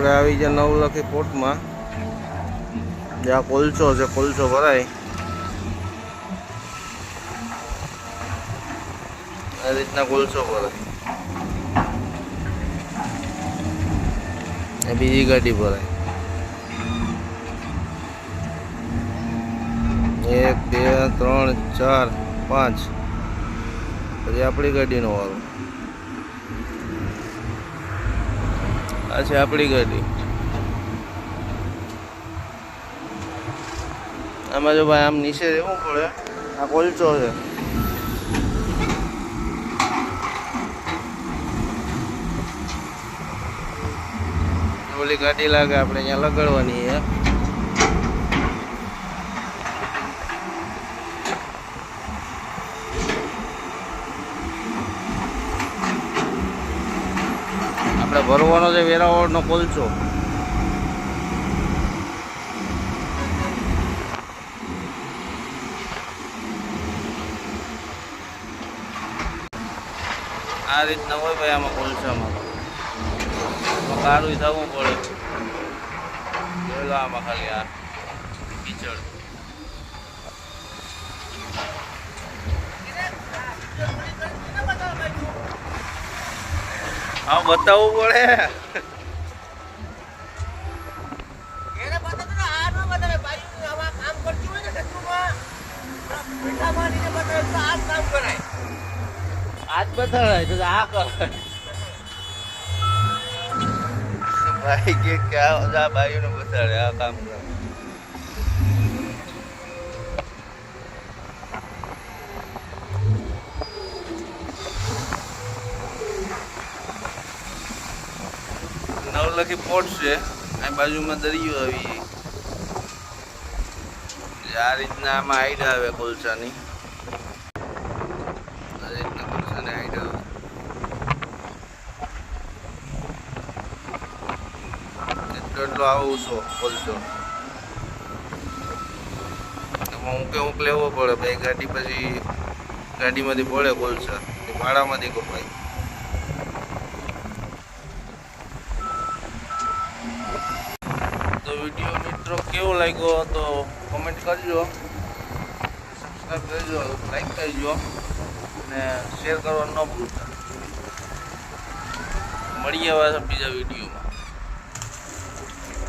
આપણે આવી ગયા નવલખી પોર્ટમાં, જ્યાં કોલસો છે, કોલસો ભરાય આ રીતના કોલસો ભરાય. બીજી ગાડી ભરાય 1 2 3 4 5, પછી આપણી ગાડીનો વારો. આ છે આપણી ગાડી. આમાં જો ભાઈ આમ નીચે રહેવું પડે, આ કોલસો છે. ઓલી ગાડી લાગે આપણે અહીંયા લગાડવાની છે. આપણે ભરવાનો છે વેરાવળનો કોલસો. આ રીતના હોય ભાઈ આમાં કોલસામાં કારું થવું પડે. જોઈ લો આમાં ખાલી આ કીચડ. હા બતાવવું પડે. આજ બતાડાય તો આ કર ભાઈ કે ક્યાં આ ભાઈઓને બતાડે આ કામ કરે. નવલખી પોર્ટ છે, આ બાજુમાં દરિયો આવી. આ રીતના આમાં હાઈટ આવે કોલસાની. આ રીતના કોલસાની હાઈટ આવે. એટલો આવું છો કોલસો ઊંક લેવો પડે ભાઈ. ગાડી પછી ગાડીમાંથી પડે કોલસા, ભાડામાંથી કપાય. તો વિડીયો મિત્રો કેવો લાગ્યો તો કોમેન્ટ કરજો, સબસ્ક્રાઈબ કરજો, લાઈક કરજો અને શેર કરવાનું ન ભૂલતા. મળીએ હવે બીજા વિડીયોમાં.